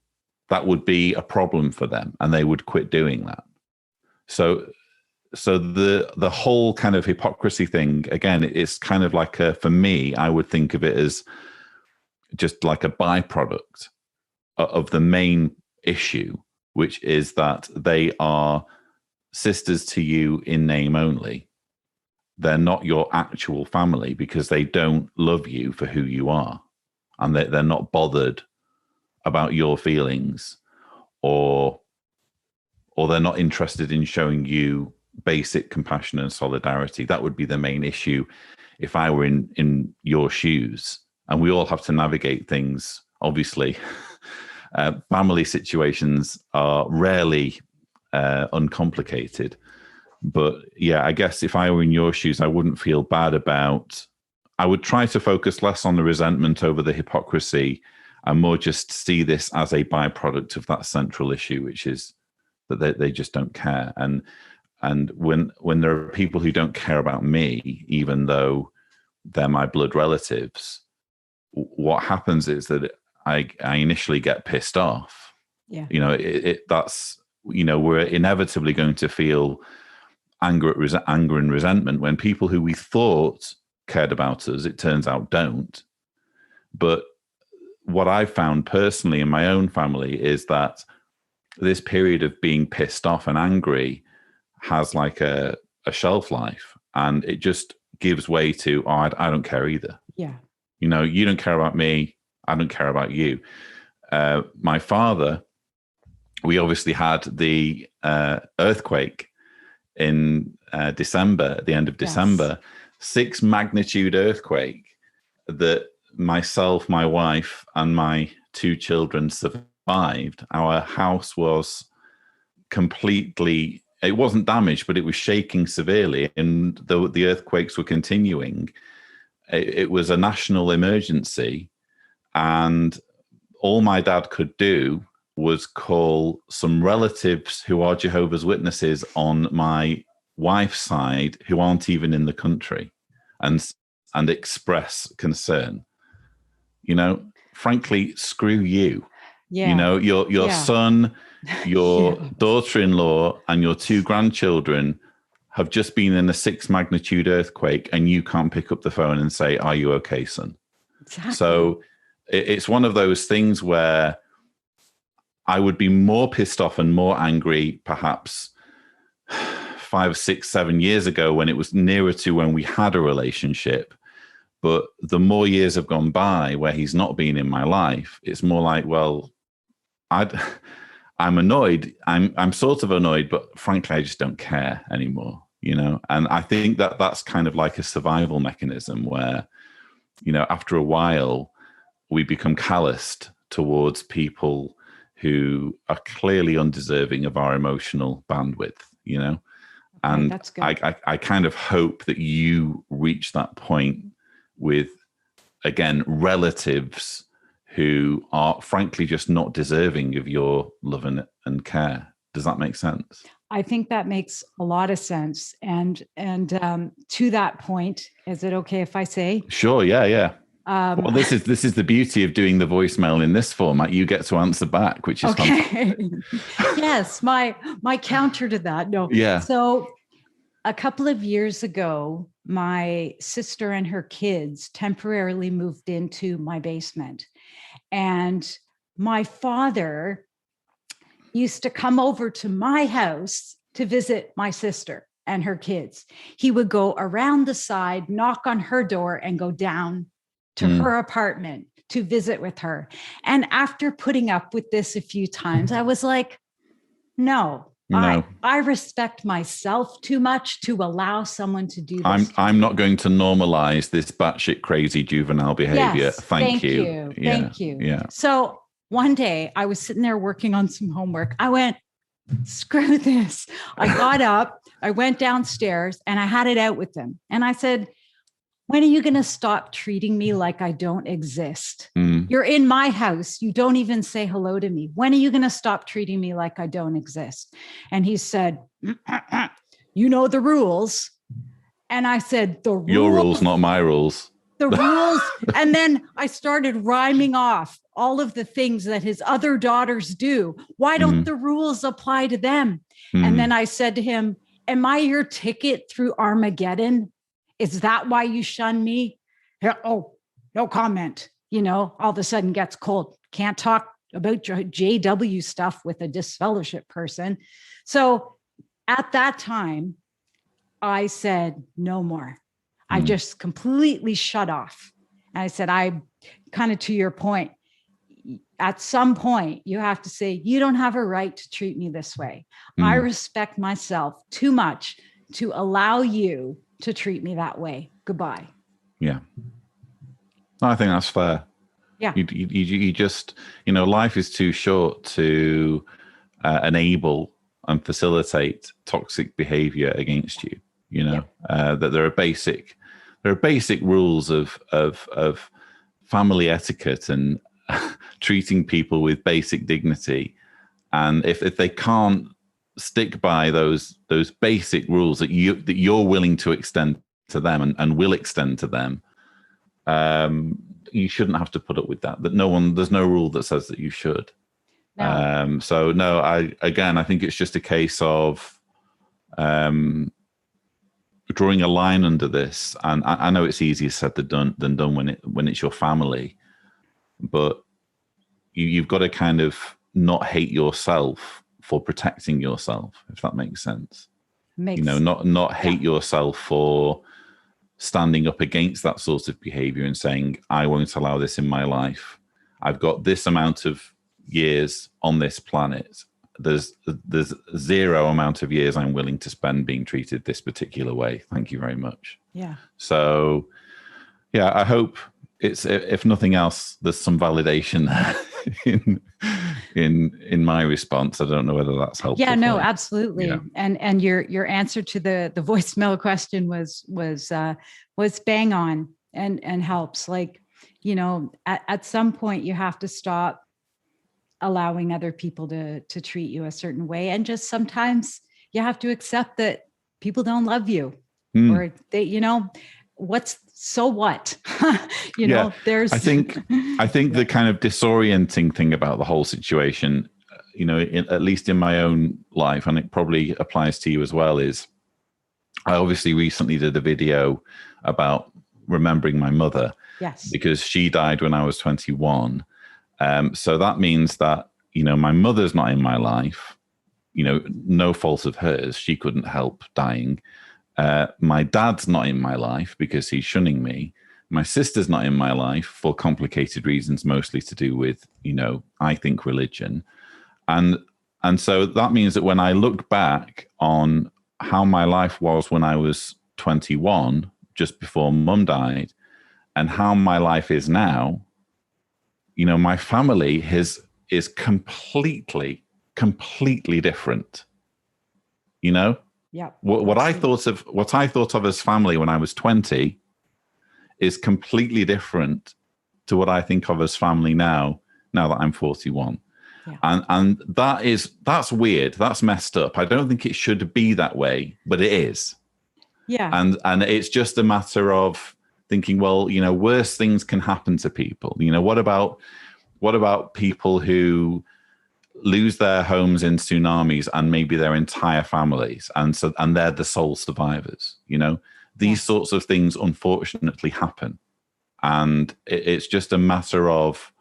Speaker 1: that would be a problem for them and they would quit doing that. So the whole kind of hypocrisy thing, again, it's kind of like for me, I would think of it as just like a byproduct of the main issue, which is that they are sisters to you in name only. They're not your actual family because they don't love you for who you are. and they're not bothered about your feelings, or they're not interested in showing you basic compassion and solidarity. That would be the main issue if I were in your shoes. And we all have to navigate things, obviously. Family situations are rarely uncomplicated. But yeah, I guess if I were in your shoes, I wouldn't feel bad about, I would try to focus less on the resentment over the hypocrisy and more just see this as a byproduct of that central issue, which is that they just don't care. And when there are people who don't care about me, even though they're my blood relatives, what happens is that I initially get pissed off.
Speaker 2: Yeah.
Speaker 1: That's, we're inevitably going to feel anger and resentment when people who we thought cared about us, it turns out don't. But what I've found personally in my own family is that this period of being pissed off and angry has like a shelf life, and it just gives way to, I don't care either.
Speaker 2: Yeah.
Speaker 1: You don't care about me, I don't care about you. My father, we obviously had the earthquake in December, at the end of December, 6 magnitude earthquake that myself, my wife, and my 2 children survived. Our house was completely, it wasn't damaged, but it was shaking severely, and the earthquakes were continuing. It was a national emergency, and all my dad could do was call some relatives who are Jehovah's Witnesses on my wife's side who aren't even in the country and express concern. Frankly, screw you.
Speaker 2: Yeah.
Speaker 1: Your son, your daughter-in-law, and your 2 grandchildren have just been in a 6 magnitude earthquake, and you can't pick up the phone and say, "Are you okay, son?"
Speaker 2: Exactly.
Speaker 1: So it's one of those things where I would be more pissed off and more angry perhaps 5, 6, 7 years ago, when it was nearer to when we had a relationship. But the more years have gone by where he's not been in my life, it's more like, well, I'm annoyed. I'm sort of annoyed, but frankly, I just don't care anymore, And I think that that's kind of like a survival mechanism where, after a while, we become calloused towards people who are clearly undeserving of our emotional bandwidth, And
Speaker 2: that's good.
Speaker 1: I kind of hope that you reach that point with, again, relatives who are frankly just not deserving of your love and care. Does that make sense?
Speaker 2: I think that makes a lot of sense. And to that point, is it okay if I say?
Speaker 1: Sure. Yeah. Well, this is the beauty of doing the voicemail in this format. You get to answer back, which is fantastic.
Speaker 2: Yes, my counter to that. No.
Speaker 1: Yeah.
Speaker 2: So a couple of years ago, my sister and her kids temporarily moved into my basement. And my father used to come over to my house to visit my sister and her kids. He would go around the side, knock on her door, and go down to her apartment to visit with her. And after putting up with this a few times, I was like, no. I respect myself too much to allow someone to do this.
Speaker 1: I'm not going to normalize this batshit crazy juvenile behavior.
Speaker 2: Yes,
Speaker 1: Thank you.
Speaker 2: Thank you.
Speaker 1: Yeah.
Speaker 2: So one day I was sitting there working on some homework. I went, screw this. I got up, I went downstairs, and I had it out with them. And I said, when are you going to stop treating me like I don't exist? You're in my house. You don't even say hello to me. When are you going to stop treating me like I don't exist? And he said, you know the rules. And I said, the rules?
Speaker 1: Your rules, not my rules.
Speaker 2: The rules. And then I started rhyming off all of the things that his other daughters do. Why don't the rules apply to them? And then I said to him, am I your ticket through Armageddon? Is that why you shun me? Oh, no comment. All of a sudden gets cold. Can't talk about JW stuff with a disfellowship person. So at that time, I said, no more. I just completely shut off. And I said, I kind of, to your point, at some point you have to say, you don't have a right to treat me this way. I respect myself too much to allow you to treat me that way. Goodbye.
Speaker 1: Yeah. No, I think that's fair.
Speaker 2: Yeah.
Speaker 1: You just, life is too short to enable and facilitate toxic behavior against you. That there are basic rules of family etiquette and treating people with basic dignity. And if they can't stick by those basic rules that you're willing to extend to them and will extend to them, you shouldn't have to put up with that. There's no rule that says that you should. No. So no, I think it's just a case of drawing a line under this. And I know it's easier said than done when it's your family, but you've got to kind of not hate yourself for protecting yourself, if that makes sense. Not hate yourself for standing up against that sort of behavior and saying, I won't allow this in my life. I've got this amount of years on this planet. There's zero amount of years I'm willing to spend being treated this particular way. Thank you very much.
Speaker 2: Yeah.
Speaker 1: So, yeah, I hope it's, if nothing else, there's some validation in my response. I don't know whether that's helpful.
Speaker 2: Yeah, no, absolutely. Yeah. And your answer to the voicemail question was bang on and helps. Like, at some point you have to stop allowing other people to treat you a certain way. And just sometimes you have to accept that people don't love you or they, so what? There's,
Speaker 1: I think the kind of disorienting thing about the whole situation, at least in my own life, and it probably applies to you as well, is I obviously recently did a video about remembering my mother.
Speaker 2: Yes.
Speaker 1: Because she died when I was 21. So that means that, my mother's not in my life, no fault of hers. She couldn't help dying. My dad's not in my life because he's shunning me. My sister's not in my life for complicated reasons, mostly to do with, I think religion. And so that means that when I look back on how my life was when I was 21, just before mum died, and how my life is now, my family is completely different.
Speaker 2: Yeah.
Speaker 1: What I thought of as family when I was 20 is completely different to what I think of as family now that I'm 41. Yeah. And that's weird. That's messed up. I don't think it should be that way, but it is.
Speaker 2: Yeah.
Speaker 1: And it's just a matter of thinking, well, worse things can happen to people. What about people who lose their homes in tsunamis and maybe their entire families, and they're the sole survivors? These sorts of things unfortunately happen, and it's just a matter of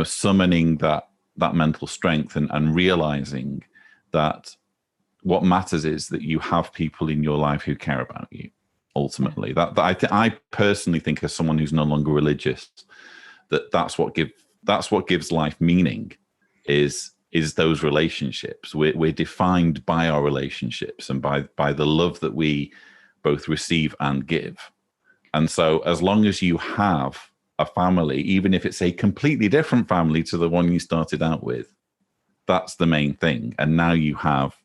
Speaker 1: summoning that mental strength and realizing that what matters is that you have people in your life who care about you. Ultimately, I personally think, as someone who's no longer religious, that's what gives life meaning. Is those relationships. We're defined by our relationships and by the love that we both receive and give. And so, as long as you have a family, even if it's a completely different family to the one you started out with, that's the main thing. And now you have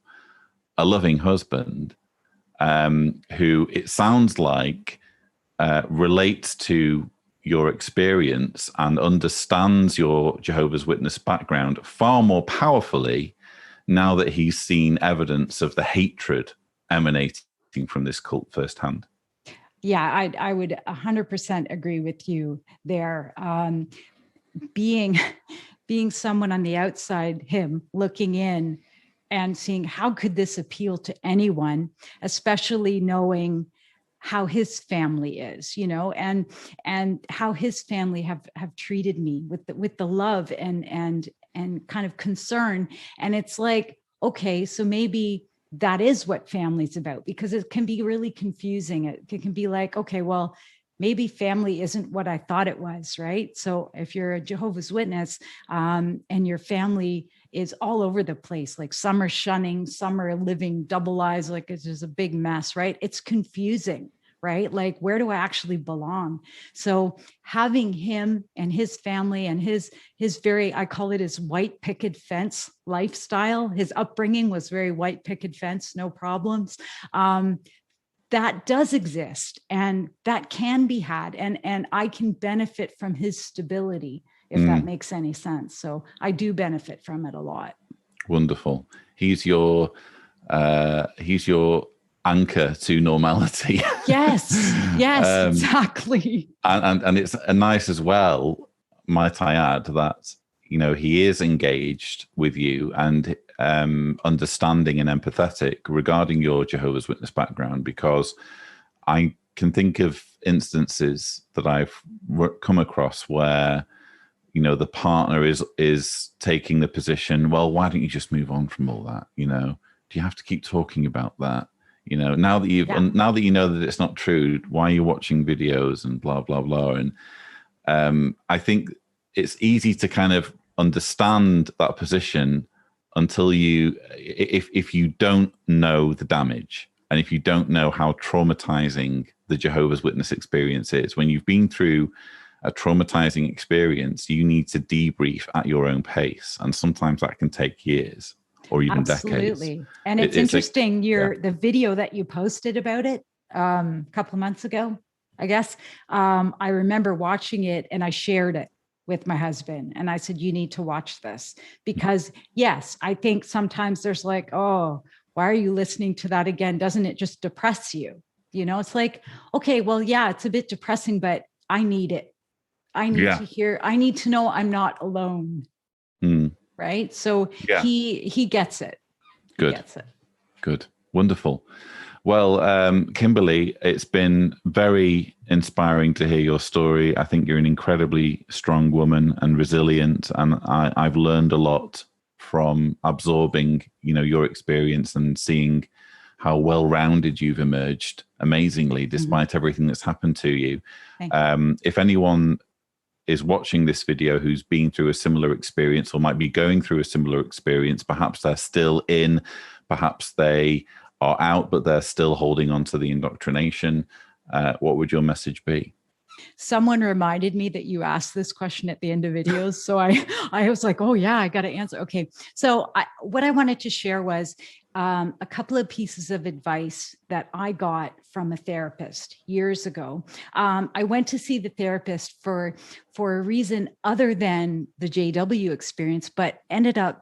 Speaker 1: a loving husband who, it sounds like, relates to your experience and understands your Jehovah's Witness background far more powerfully now that he's seen evidence of the hatred emanating from this cult firsthand.
Speaker 2: Yeah, I would 100% agree with you there. Being someone on the outside, him looking in and seeing how could this appeal to anyone, especially knowing how his family is, and how his family have treated me with the love and kind of concern. And it's like, okay, so maybe that is what family's about, because it can be really confusing. It can be like, okay, well, maybe family isn't what I thought it was, right? So if you're a Jehovah's Witness and your family is all over the place, like some are shunning, some are living double lives, like it's just a big mess, right? It's confusing, right? Like, where do I actually belong? So having him and his family and his very, I call it his white picket fence lifestyle. His upbringing was very white picket fence, no problems. That does exist, and that can be had, and I can benefit from his stability, if that makes any sense. So I do benefit from it a lot.
Speaker 1: Wonderful. He's your anchor to normality.
Speaker 2: Yes, exactly.
Speaker 1: And it's nice as well, might I add, that he is engaged with you and understanding and empathetic regarding your Jehovah's Witness background, because I can think of instances that I've come across where the partner is taking the position, well, why don't you just move on from all that? Do you have to keep talking about that? Now that now that you know that it's not true, why are you watching videos and blah blah blah? And I think it's easy to kind of understand that position until if you don't know the damage, and if you don't know how traumatizing the Jehovah's Witness experience is. When you've been through a traumatizing experience, you need to debrief at your own pace, and sometimes that can take years or even decades.
Speaker 2: And it's interesting, the video that you posted about it a couple of months ago, I guess, I remember watching it and I shared it with my husband, and I said, you need to watch this, because yes, I think sometimes there's like, oh, why are you listening to that again? Doesn't it just depress you? It's like, okay, well, yeah, it's a bit depressing, but I need it. I need to hear, I need to know I'm not alone. Right. So he gets it.
Speaker 1: Good.
Speaker 2: He gets it.
Speaker 1: Good. Wonderful. Well, Kimberley, it's been very inspiring to hear your story. I think you're an incredibly strong woman and resilient, and I've learned a lot from absorbing, your experience and seeing how well-rounded you've emerged amazingly, despite everything that's happened to you. If anyone is watching this video who's been through a similar experience or might be going through a similar experience, perhaps they're still in, perhaps they are out, but they're still holding on to the indoctrination, what would your message be?
Speaker 2: Someone reminded me that you asked this question at the end of videos. So I was like, oh yeah, I got to answer. Okay. So what I wanted to share was a couple of pieces of advice that I got from a therapist years ago. I went to see the therapist for a reason other than the JW experience, but ended up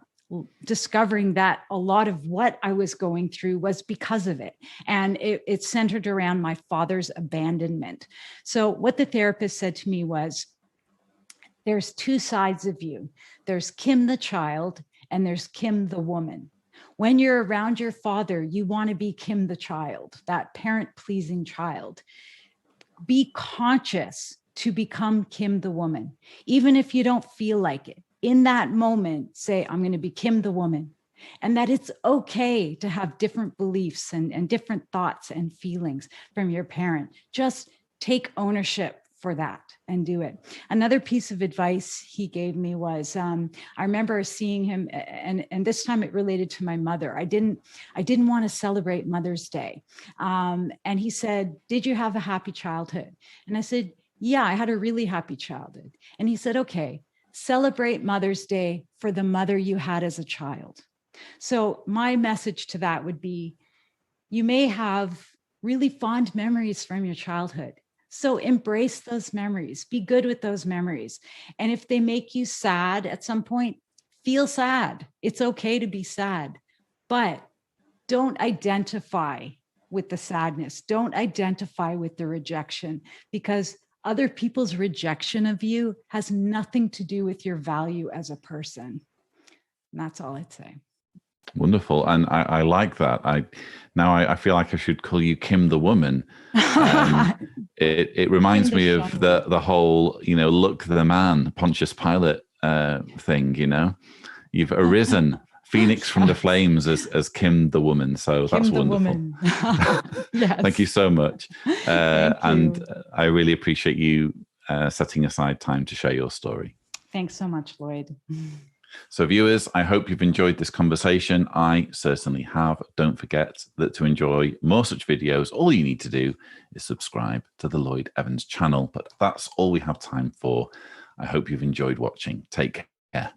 Speaker 2: discovering that a lot of what I was going through was because of it. And it centered around my father's abandonment. So what the therapist said to me was, there's two sides of you. There's Kim the child, and there's Kim the woman. When you're around your father, you want to be Kim the child, that parent-pleasing child. Be conscious to become Kim the woman, even if you don't feel like it. In that moment, say, I'm going to be Kim the woman, and that it's okay to have different beliefs and different thoughts and feelings from your parent. Just take ownership for that and do it. Another piece of advice he gave me was, I remember seeing him, and this time it related to my mother. I didn't want to celebrate Mother's Day. And he said, did you have a happy childhood? And I said, yeah, I had a really happy childhood. And he said, okay, celebrate Mother's Day for the mother you had as a child. So my message to that would be, you may have really fond memories from your childhood. So embrace those memories, be good with those memories. And if they make you sad at some point, feel sad. It's okay to be sad, but don't identify with the sadness. Don't identify with the rejection, because other people's rejection of you has nothing to do with your value as a person. And that's all I'd say.
Speaker 1: Wonderful. And I like that. I feel like I should call you Kim the woman. It reminds me of the whole, look the man, Pontius Pilate thing, you've arisen Phoenix from the flames as Kim the woman. So
Speaker 2: Kim
Speaker 1: that's
Speaker 2: the
Speaker 1: wonderful.
Speaker 2: woman. Yes.
Speaker 1: Thank you so much.
Speaker 2: Thank
Speaker 1: And
Speaker 2: you.
Speaker 1: I really appreciate you setting aside time to share your story.
Speaker 2: Thanks so much, Lloyd.
Speaker 1: So viewers, I hope you've enjoyed this conversation. I certainly have. Don't forget that to enjoy more such videos, all you need to do is subscribe to the Lloyd Evans channel. But that's all we have time for. I hope you've enjoyed watching. Take care.